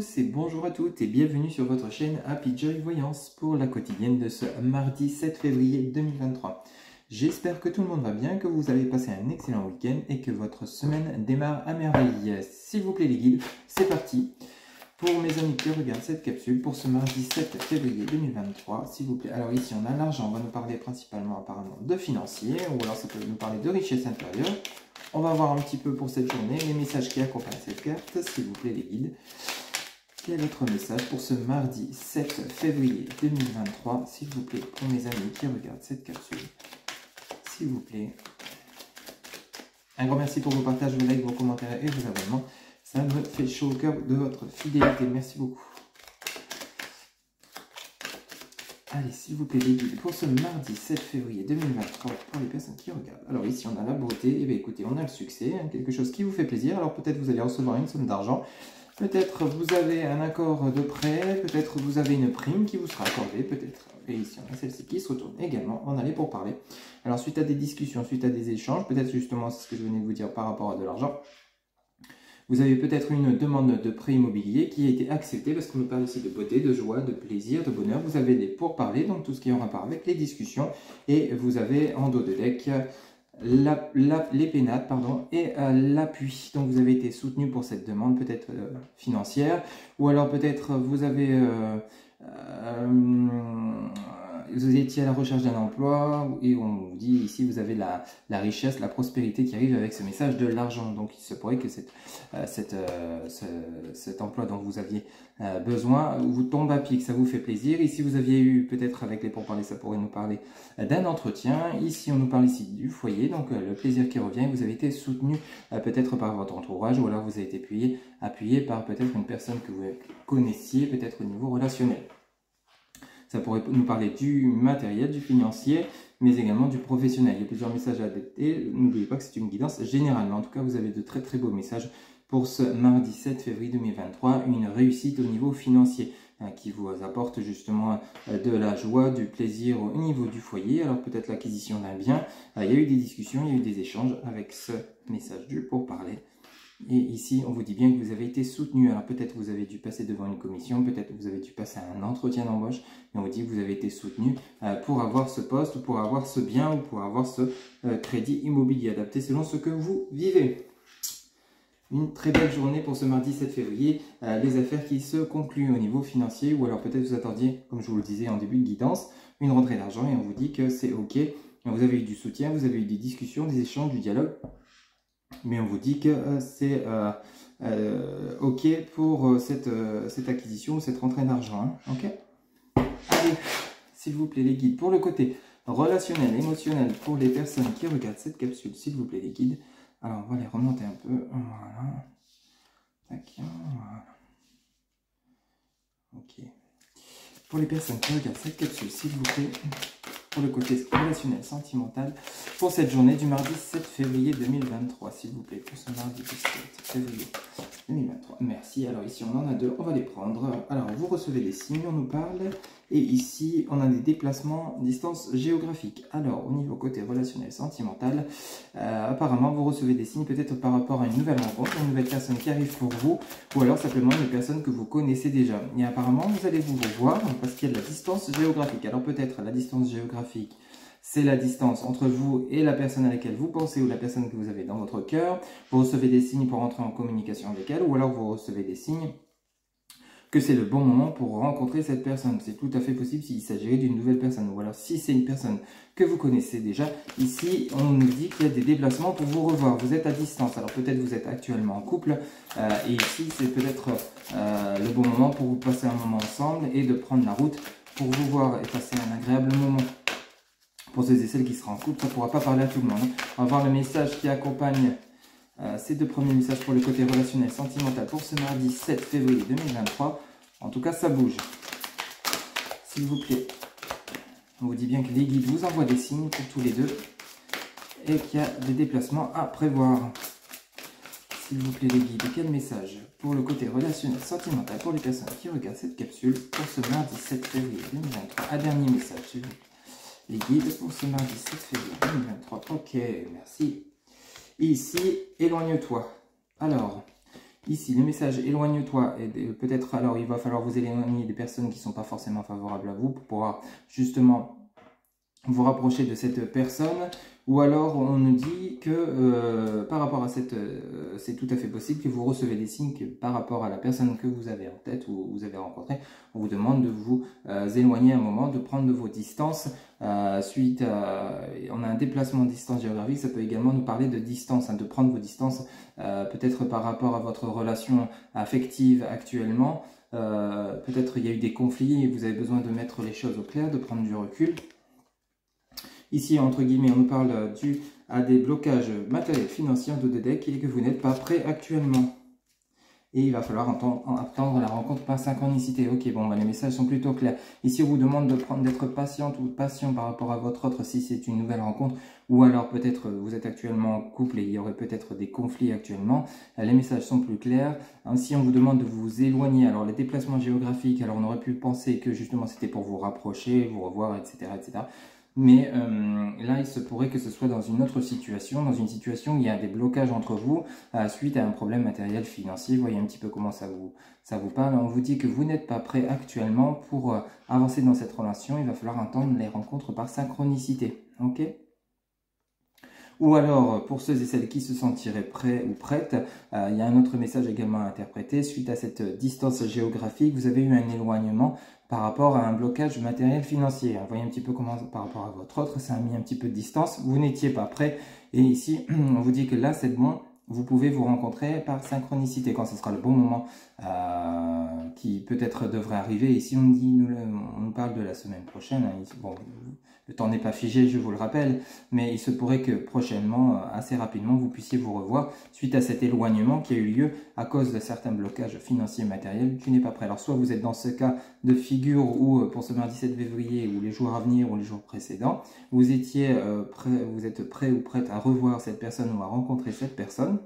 tous et bonjour à toutes et bienvenue sur votre chaîne Happy Joy Voyance pour la quotidienne de ce mardi 7 février 2023. J'espère que tout le monde va bien, que vous avez passé un excellent week-end et que votre semaine démarre à merveille. S'il vous plaît les guides, c'est parti pour mes amis qui regardent cette capsule pour ce mardi 7 février 2023. S'il vous plaît, alors ici on a l'argent, on va nous parler principalement apparemment de financier ou alors ça peut nous parler de richesse intérieure. On va voir un petit peu pour cette journée les messages qui accompagnent cette carte, s'il vous plaît les guides. Quel est votre message pour ce mardi 7 février 2023, s'il vous plaît, pour mes amis qui regardent cette capsule. S'il vous plaît. Un grand merci pour vos partages, vos likes, vos commentaires et vos abonnements. Ça me fait chaud au cœur de votre fidélité. Merci beaucoup. Allez, s'il vous plaît, les guides, pour ce mardi 7 février 2023, pour les personnes qui regardent. Alors ici, on a la beauté. Et bien écoutez, on a le succès, hein, quelque chose qui vous fait plaisir. Alors peut-être vous allez recevoir une somme d'argent. Peut-être vous avez un accord de prêt. Peut-être vous avez une prime qui vous sera accordée. Peut-être. Et ici, on a celle-ci qui se retourne également. On allait pour parler. Alors suite à des discussions, suite à des échanges, peut-être justement, c'est ce que je venais de vous dire par rapport à de l'argent. Vous avez peut-être une demande de prêt immobilier qui a été acceptée parce qu'on nous parle ici de beauté, de joie, de plaisir, de bonheur. Vous avez des pourparlers, donc tout ce qui est en rapport avec les discussions. Et vous avez en dos de deck les pénates et l'appui. Donc vous avez été soutenu pour cette demande peut-être financière. Ou alors peut-être vous avez... vous étiez à la recherche d'un emploi et on vous dit ici vous avez la richesse, la prospérité qui arrive avec ce message de l'argent. Donc il se pourrait que cet emploi dont vous aviez besoin vous tombe à pic, ça vous fait plaisir. Ici vous aviez eu peut-être avec les pourparlers, ça pourrait nous parler d'un entretien. Ici on nous parle ici du foyer, donc le plaisir qui revient. Vous avez été soutenu peut-être par votre entourage ou alors vous avez été appuyé par peut-être une personne que vous connaissiez peut-être au niveau relationnel. Ça pourrait nous parler du matériel, du financier, mais également du professionnel. Il y a plusieurs messages à adapter. N'oubliez pas que c'est une guidance générale. Mais en tout cas, vous avez de très très beaux messages pour ce mardi 7 février 2023. Une réussite au niveau financier qui vous apporte justement de la joie, du plaisir au niveau du foyer. Alors peut-être l'acquisition d'un bien. Il y a eu des discussions, il y a eu des échanges avec ce message du pourparler. Et ici, on vous dit bien que vous avez été soutenu. Alors peut-être vous avez dû passer devant une commission, peut-être vous avez dû passer un entretien d'embauche, mais on vous dit que vous avez été soutenu pour avoir ce poste, ou pour avoir ce bien, ou pour avoir ce crédit immobilier adapté selon ce que vous vivez. Une très belle journée pour ce mardi 7 février. Les affaires qui se concluent au niveau financier, ou alors peut-être vous attendiez, comme je vous le disais en début de guidance, une rentrée d'argent et on vous dit que c'est OK. Vous avez eu du soutien, vous avez eu des discussions, des échanges, du dialogue. Mais on vous dit que c'est OK pour cette acquisition ou cette rentrée d'argent. Hein, OK. Allez, s'il vous plaît les guides, pour le côté relationnel, émotionnel, pour les personnes qui regardent cette capsule, s'il vous plaît les guides. Alors, on va les remonter un peu. Voilà. Tac, voilà. OK. Pour les personnes qui regardent cette capsule, s'il vous plaît, pour le côté relationnel, sentimental, pour cette journée du mardi 7 février 2023, s'il vous plaît, pour ce mardi 7 février 2023. Merci. Alors ici, on en a deux, on va les prendre. Alors, vous recevez des signes, on nous parle, et ici, on a des déplacements, distance géographique. Alors, au niveau côté relationnel, sentimental, apparemment, vous recevez des signes peut-être par rapport à une nouvelle rencontre, une nouvelle personne qui arrive pour vous, ou alors simplement une personne que vous connaissez déjà. Et apparemment, vous allez vous revoir parce qu'il y a de la distance géographique. Alors peut-être la distance géographique, c'est la distance entre vous et la personne à laquelle vous pensez ou la personne que vous avez dans votre cœur. Vous recevez des signes pour entrer en communication avec elle, ou alors vous recevez des signes que c'est le bon moment pour rencontrer cette personne. C'est tout à fait possible s'il s'agirait d'une nouvelle personne, ou alors si c'est une personne que vous connaissez déjà. Ici, on nous dit qu'il y a des déplacements pour vous revoir. Vous êtes à distance, alors peut-être vous êtes actuellement en couple, et ici c'est peut-être le bon moment pour vous passer un moment ensemble et de prendre la route pour vous voir et passer un agréable moment. Pour ceux et celles qui seront en couple, ça ne pourra pas parler à tout le monde. On va voir le message qui accompagne ces deux premiers messages pour le côté relationnel sentimental pour ce mardi 7 février 2023. En tout cas, ça bouge. S'il vous plaît, on vous dit bien que les guides vous envoient des signes pour tous les deux et qu'il y a des déplacements à prévoir. S'il vous plaît, les guides, quel message pour le côté relationnel sentimental pour les personnes qui regardent cette capsule pour ce mardi 7 février 2023. Un dernier message, s'il vous plaît. Les guides pour ce mardi 7 février 2023. Ok, merci. Et ici, éloigne-toi. Alors, Ici, le message éloigne-toi, et peut-être alors il va falloir vous éloigner des personnes qui ne sont pas forcément favorables à vous pour pouvoir justement vous rapprocher de cette personne, ou alors on nous dit que par rapport à cette, c'est tout à fait possible que vous recevez des signes que par rapport à la personne que vous avez en tête ou vous avez rencontrée, on vous demande de vous éloigner un moment, de prendre de vos distances suite à, on a un déplacement de distance géographique, ça peut également nous parler de distance, hein, de prendre vos distances peut-être par rapport à votre relation affective actuellement, peut-être il y a eu des conflits et vous avez besoin de mettre les choses au clair, de prendre du recul. Ici, entre guillemets, on nous parle dû à des blocages matériels, financiers en dos de deck et que vous n'êtes pas prêt actuellement. Et il va falloir attendre la rencontre par synchronicité. Ok, bon, bah, les messages sont plutôt clairs. Ici, on vous demande d'être patiente ou patient par rapport à votre autre si c'est une nouvelle rencontre. Ou alors peut-être vous êtes actuellement en couple et il y aurait peut-être des conflits actuellement. Les messages sont plus clairs. Ainsi, on vous demande de vous éloigner. Alors, les déplacements géographiques, alors on aurait pu penser que justement c'était pour vous rapprocher, vous revoir, etc. etc. Mais là, il se pourrait que ce soit dans une autre situation, dans une situation où il y a des blocages entre vous suite à un problème matériel financier. Vous voyez un petit peu comment ça vous parle. On vous dit que vous n'êtes pas prêt actuellement pour avancer dans cette relation. Il va falloir attendre les rencontres par synchronicité. Ok ? Ou alors, pour ceux et celles qui se sentiraient prêts ou prêtes, il y a un autre message également à interpréter. Suite à cette distance géographique, vous avez eu un éloignement par rapport à un blocage matériel financier. Vous voyez un petit peu comment, par rapport à votre autre, ça a mis un petit peu de distance. Vous n'étiez pas prêt. Et ici, on vous dit que là, c'est bon. Vous pouvez vous rencontrer par synchronicité quand ce sera le bon moment qui peut-être devrait arriver. Ici, on nous parle de la semaine prochaine. Bon, le temps n'est pas figé, je vous le rappelle, mais il se pourrait que prochainement, assez rapidement, vous puissiez vous revoir suite à cet éloignement qui a eu lieu à cause de certains blocages financiers et matériels. Tu n'es pas prêt. Alors, soit vous êtes dans ce cas de figure où, pour ce mardi 7 février, ou les jours à venir, ou les jours précédents, vous étiez vous êtes prêt ou prête à revoir cette personne ou à rencontrer cette personne,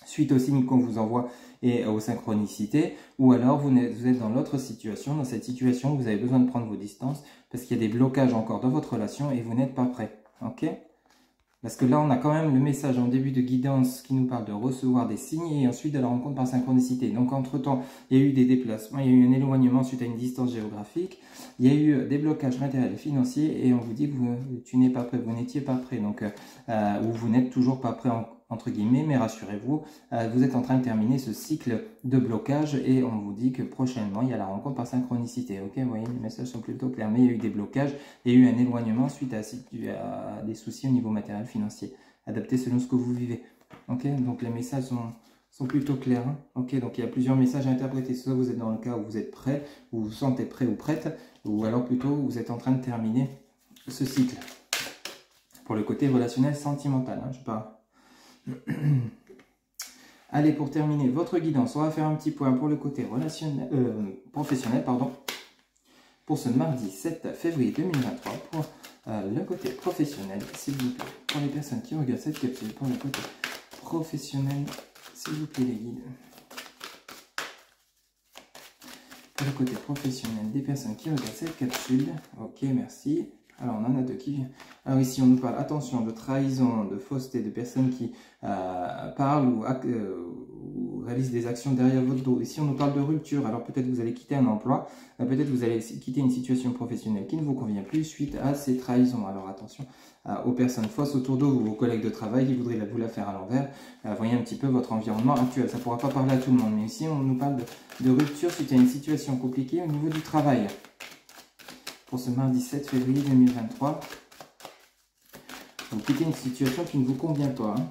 suite aux signes qu'on vous envoie et aux synchronicités, ou alors vous êtes dans l'autre situation, dans cette situation, vous avez besoin de prendre vos distances parce qu'il y a des blocages encore dans votre relation et vous n'êtes pas prêt. Ok ? Parce que là, on a quand même le message en début de guidance qui nous parle de recevoir des signes et ensuite de la rencontre par synchronicité. Donc, entre-temps, il y a eu des déplacements, il y a eu un éloignement suite à une distance géographique, il y a eu des blocages matériels et financiers et on vous dit que tu n'es pas prêt, vous n'étiez pas prêt, donc, ou vous n'êtes toujours pas prêt entre guillemets, mais rassurez-vous, vous êtes en train de terminer ce cycle de blocage et on vous dit que prochainement, il y a la rencontre par synchronicité. Ok, vous voyez, les messages sont plutôt clairs, mais il y a eu des blocages, il y a eu un éloignement suite à des soucis au niveau matériel financier, adapté selon ce que vous vivez. Ok, donc les messages sont plutôt clairs. Hein. Ok, donc il y a plusieurs messages à interpréter. Soit vous êtes dans le cas où vous êtes prêt, où vous vous sentez prêt ou prête, ou alors plutôt vous êtes en train de terminer ce cycle. Pour le côté relationnel sentimental, hein, je parle. Allez, pour terminer votre guidance, on va faire un petit point pour le côté relationnel, professionnel, pardon, pour ce mardi 7 février 2023, pour le côté professionnel, s'il vous plaît. Pour les personnes qui regardent cette capsule, pour le côté professionnel, s'il vous plaît les guides. Pour le côté professionnel des personnes qui regardent cette capsule, ok, merci. Alors, on en a deux qui viennent. Alors ici, on nous parle, attention, de trahison, de fausseté, de personnes qui parlent ou réalisent des actions derrière votre dos. Ici, on nous parle de rupture. Alors, peut-être vous allez quitter un emploi, peut-être vous allez quitter une situation professionnelle qui ne vous convient plus suite à ces trahisons. Alors, attention aux personnes fausses autour d'eux ou vos collègues de travail qui voudraient vous la faire à l'envers. Voyez un petit peu votre environnement actuel. Ça ne pourra pas parler à tout le monde. Mais ici, on nous parle de rupture suite à une situation compliquée au niveau du travail. Pour ce mardi 7 février 2023, vous quittez une situation qui ne vous convient pas. Hein.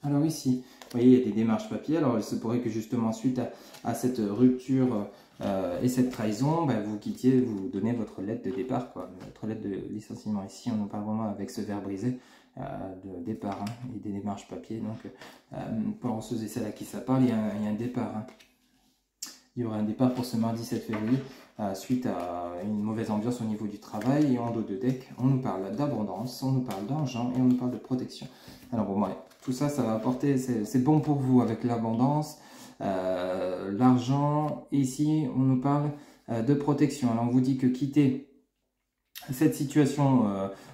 Alors ici, vous voyez, il y a des démarches papier. Alors il se pourrait que justement, suite à cette rupture et cette trahison, ben, vous donnez votre lettre de départ, quoi, votre lettre de licenciement. Ici, on en parle vraiment avec ce verbe brisé de départ hein, et des démarches papier. Donc, pour ceux et celles à qui ça parle, il y a un départ. Hein. Il y aura un départ pour ce mardi 7 février suite à une mauvaise ambiance au niveau du travail. Et en dos de deck, on nous parle d'abondance, on nous parle d'argent et on nous parle de protection. Alors bon, ouais, tout ça, ça va apporter, c'est bon pour vous avec l'abondance, l'argent. Et ici, on nous parle de protection. Alors on vous dit que quitter cette situation,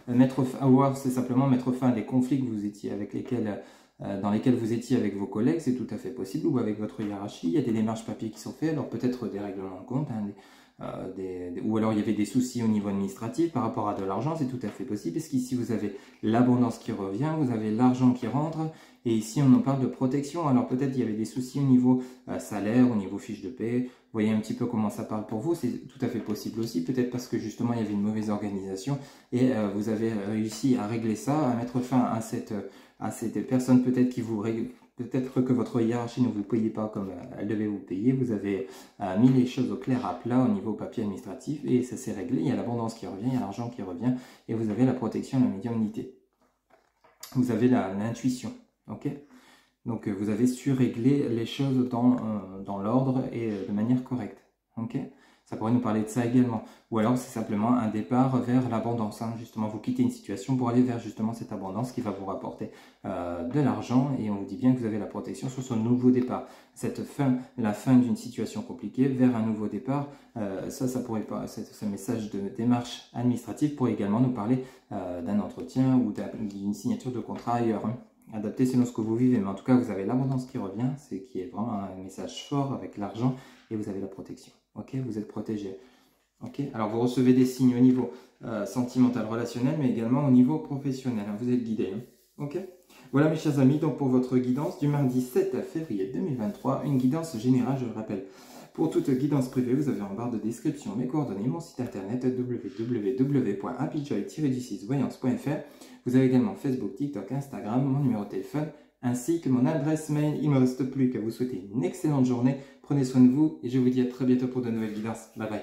c'est simplement mettre fin à des conflits que vous étiez avec lesquels dans lesquels vous étiez avec vos collègues, c'est tout à fait possible, ou avec votre hiérarchie. Il y a des démarches papier qui sont faites, alors peut-être des règlements de compte, hein, ou alors il y avait des soucis au niveau administratif par rapport à de l'argent, c'est tout à fait possible, parce qu'ici vous avez l'abondance qui revient, vous avez l'argent qui rentre, et ici on en parle de protection. Alors peut-être il y avait des soucis au niveau salaire, au niveau fiche de paie. Vous voyez un petit peu comment ça parle pour vous, c'est tout à fait possible aussi, peut-être parce que justement il y avait une mauvaise organisation, et vous avez réussi à régler ça, à mettre fin à cette personne peut-être qui vous règle. Peut-être que votre hiérarchie ne vous payait pas comme elle devait vous payer. Vous avez mis les choses au clair à plat au niveau papier administratif et ça s'est réglé. Il y a l'abondance qui revient, il y a l'argent qui revient et vous avez la protection, la médiumnité. Vous avez l'intuition. Ok, donc vous avez su régler les choses dans l'ordre et de manière correcte. Ok, ça pourrait nous parler de ça également. Ou alors c'est simplement un départ vers l'abondance. Hein. Justement, vous quittez une situation pour aller vers justement cette abondance qui va vous rapporter de l'argent. Et on vous dit bien que vous avez la protection sur ce nouveau départ. La fin d'une situation compliquée vers un nouveau départ. Ça pourrait pas. Ce message de démarche administrative pourrait également nous parler d'un entretien ou d'une signature de contrat ailleurs. Hein. Adapté selon ce que vous vivez. Mais en tout cas, vous avez l'abondance qui revient. C'est qui est vraiment un message fort avec l'argent. Et vous avez la protection. Ok, vous êtes protégé. Ok, alors vous recevez des signes au niveau sentimental, relationnel, mais également au niveau professionnel. Hein, vous êtes guidé. Hein. Ok, voilà mes chers amis, donc pour votre guidance du mardi 7 février 2023, une guidance générale, je le rappelle. Pour toute guidance privée, vous avez en barre de description mes coordonnées, mon site internet www.happyjoy-voyance.fr. Vous avez également Facebook, TikTok, Instagram, mon numéro de téléphone, ainsi que mon adresse mail. Il ne me reste plus qu'à vous souhaiter une excellente journée. Prenez soin de vous et je vous dis à très bientôt pour de nouvelles guidances. Bye bye.